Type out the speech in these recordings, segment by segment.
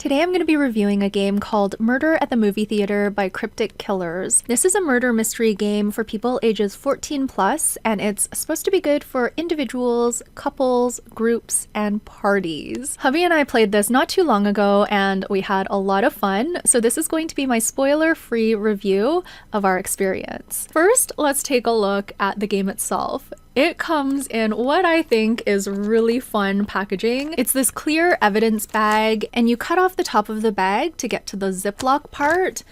Today I'm going to be reviewing a game called Murder at the Movie Theater by Cryptic Killers. This is a murder mystery game for people ages 14 plus, and it's supposed to be good for individuals, couples, groups, and parties. Hubby and I played this not too long ago and we had a lot of fun, so this is going to be my spoiler-free review of our experience. First, let's take a look at the game itself. It comes in what I think is really fun packaging. It's this clear evidence bag, and you cut off the top of the bag to get to the Ziploc part.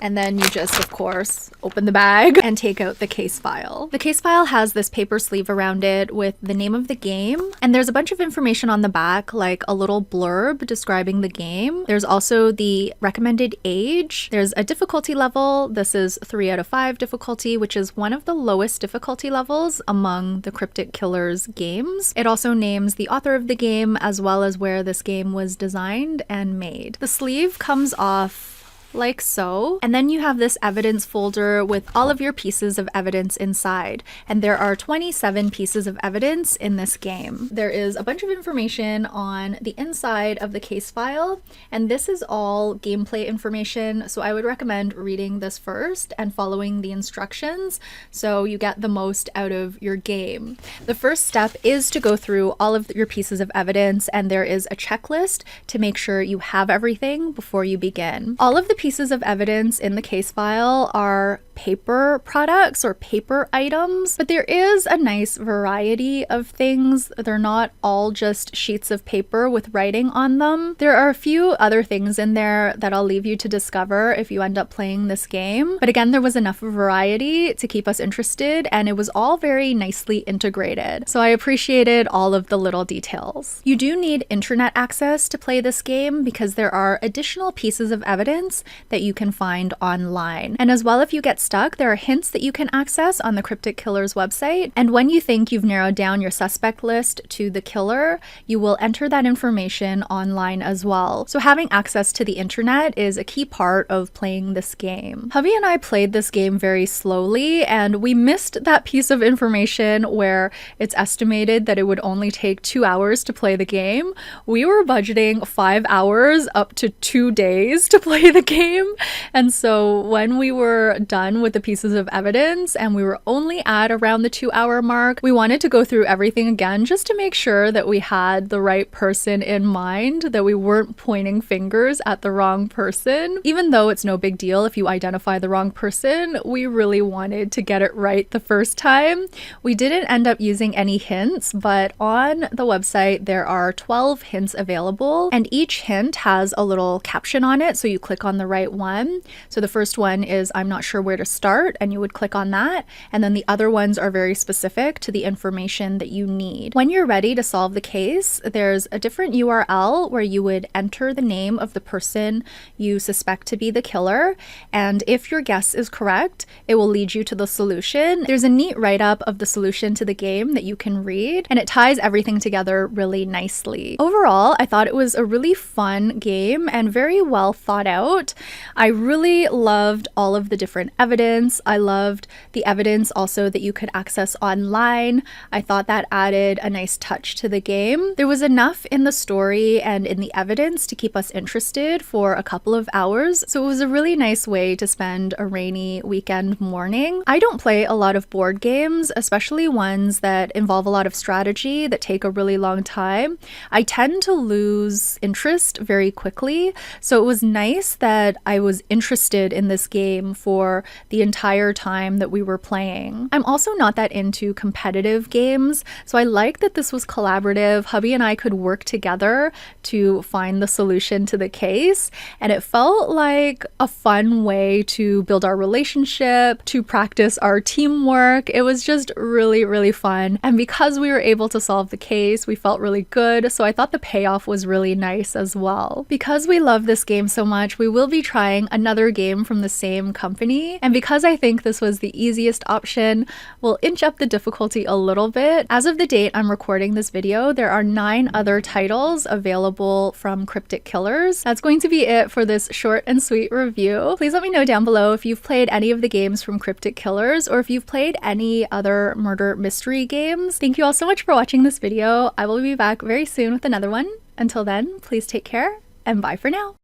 And then you just, of course, open the bag and take out the case file. The case file has this paper sleeve around it with the name of the game. And there's a bunch of information on the back, like a little blurb describing the game. There's also the recommended age. There's a difficulty level. This is 3 out of 5 difficulty, which is one of the lowest difficulty levels among the Cryptic Killers games. It also names the author of the game as well as where this game was designed and made. The sleeve comes off like so, and then you have this evidence folder with all of your pieces of evidence inside, and there are 27 pieces of evidence in this game. There is a bunch of information on the inside of the case file, and this is all gameplay information, so I would recommend reading this first and following the instructions so you get the most out of your game. The first step is to go through all of your pieces of evidence, and there is a checklist to make sure you have everything before you begin. All of the pieces of evidence in the case file are paper products or paper items, but there is a nice variety of things. They're not all just sheets of paper with writing on them. There are a few other things in there that I'll leave you to discover if you end up playing this game. But again, there was enough variety to keep us interested, and it was all very nicely integrated. So I appreciated all of the little details. You do need internet access to play this game because there are additional pieces of evidence that you can find online. And as well, if you get stuck, there are hints that you can access on the Cryptic Killers website. And when you think you've narrowed down your suspect list to the killer, you will enter that information online as well. So having access to the internet is a key part of playing this game. Hubby and I played this game very slowly, and we missed that piece of information where it's estimated that it would only take 2 hours to play the game. We were budgeting 5 hours up to 2 days to play the game. And so when we were done with the pieces of evidence and we were only at around the 2-hour mark, we wanted to go through everything again just to make sure that we had the right person in mind, that we weren't pointing fingers at the wrong person. Even though it's no big deal if you identify the wrong person, we really wanted to get it right the first time. We didn't end up using any hints, but on the website there are 12 hints available, and each hint has a little caption on it, so you click on the right one. So the first one is "I'm not sure where to start," and you would click on that, and then the other ones are very specific to the information that you need. When you're ready to solve the case, there's a different URL where you would enter the name of the person you suspect to be the killer, and if your guess is correct, it will lead you to the solution. There's a neat write-up of the solution to the game that you can read, and it ties everything together really nicely. Overall, I thought it was a really fun game and very well thought out. I really loved all of the different evidence. I loved the evidence also that you could access online. I thought that added a nice touch to the game. There was enough in the story and in the evidence to keep us interested for a couple of hours, so it was a really nice way to spend a rainy weekend morning. I don't play a lot of board games, especially ones that involve a lot of strategy that take a really long time. I tend to lose interest very quickly, so it was nice that I was interested in this game for the entire time that we were playing. I'm also not that into competitive games, so I like that this was collaborative. Hubby and I could work together to find the solution to the case, and it felt like a fun way to build our relationship, to practice our teamwork. It was just really, really fun, and because we were able to solve the case, we felt really good, so I thought the payoff was really nice as well. Because we love this game so much, we will be trying another game from the same company, and because I think this was the easiest option, we'll inch up the difficulty a little bit. As of the date I'm recording this video, there are 9 other titles available from Cryptic Killers. That's going to be it for this short and sweet review. Please let me know down below if you've played any of the games from Cryptic Killers or if you've played any other murder mystery games. Thank you all so much for watching this video. I will be back very soon with another one. Until then, please take care and bye for now.